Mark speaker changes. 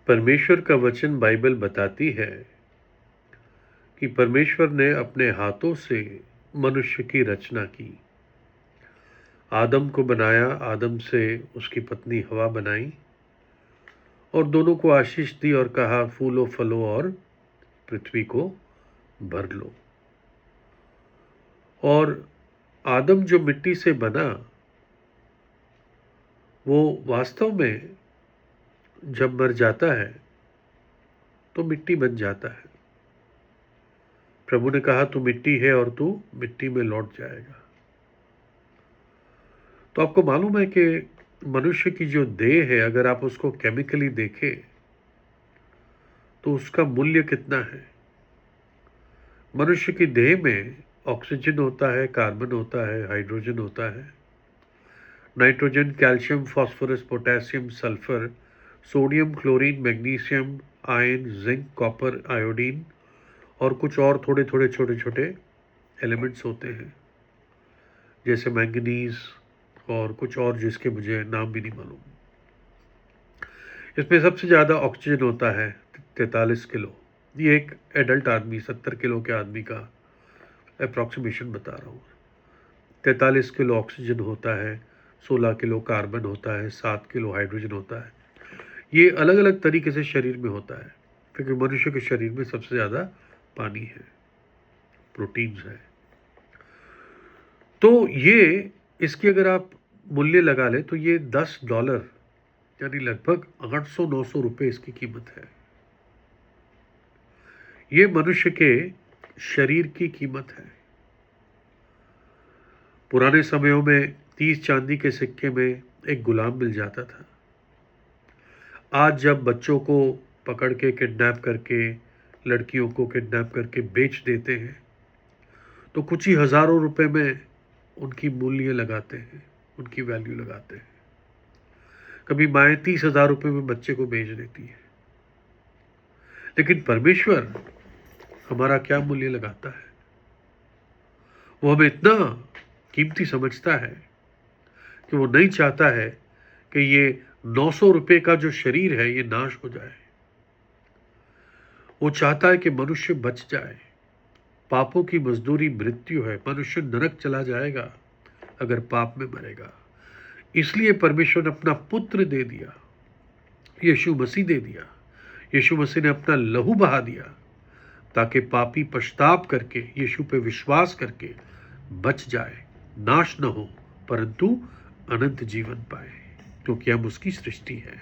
Speaker 1: परमेश्वर का वचन बाइबल बताती है कि परमेश्वर ने अपने हाथों से मनुष्य की रचना की। आदम को बनाया, आदम से उसकी पत्नी हवा बनाई और दोनों को आशीष दी और कहा, फूलो फलो और पृथ्वी को भर लो। और आदम जो मिट्टी से बना, वो वास्तव में जब मर जाता है तो मिट्टी बन जाता है। प्रभु ने कहा, तू मिट्टी है और तू मिट्टी में लौट जाएगा। तो आपको मालूम है कि मनुष्य की जो देह है, अगर आप उसको केमिकली देखें तो उसका मूल्य कितना है। मनुष्य की देह में ऑक्सीजन होता है, कार्बन होता है, हाइड्रोजन होता है, nitrogen, calcium, phosphorus, potassium, sulphur, sodium, chlorine, magnesium, iron, zinc, copper, iodine और कुछ और थोड़े थोड़े छोटे छोटे एलिमेंट्स होते हैं, जैसे मैंगनीज और कुछ और जिसके मुझे नाम भी नहीं मालूम। इसमें सबसे ज़्यादा ऑक्सीजन होता है 43 किलो। ये एक एडल्ट आदमी, 70 किलो के आदमी का अप्रॉक्सीमेशन बता रहा हूँ। 43 किलो ऑक्सीजन होता है, 16 किलो कार्बन होता है, 7 किलो हाइड्रोजन होता है। ये अलग अलग तरीके से शरीर में होता है, क्योंकि मनुष्य के शरीर में सबसे ज़्यादा पानी है, प्रोटीन्स है। तो ये इसकी अगर आप मूल्य लगा लें तो ये $10 यानी लगभग 800-900 रुपये इसकी कीमत है। ये मनुष्य के शरीर की कीमत है। पुराने समयों में 30 चांदी के सिक्के में एक गुलाम मिल जाता था। आज जब बच्चों को पकड़ के किडनैप करके, लड़कियों को किडनैप करके बेच देते हैं, तो कुछ ही हज़ारों रुपए में उनकी मूल्य लगाते हैं, उनकी वैल्यू लगाते हैं। कभी माएँ 30,000 रुपये में बच्चे को बेच देती है। लेकिन परमेश्वर हमारा क्या मूल्य लगाता है। वो हमें इतना कीमती समझता है कि वो नहीं चाहता है कि ये 900 रुपये का जो शरीर है ये नाश हो जाए। वो चाहता है कि मनुष्य बच जाए। पापों की मजदूरी मृत्यु है। मनुष्य नरक चला जाएगा अगर पाप में मरेगा। इसलिए परमेश्वर ने अपना पुत्र दे दिया, यीशु मसीह दे दिया। यीशु मसीह ने अपना लहू बहा दिया ताकि पापी पश्चाताप करके, यीशु पे विश्वास करके बच जाए, नाश न हो, परंतु अनंत जीवन पाए, क्योंकि हम उसकी सृष्टि है।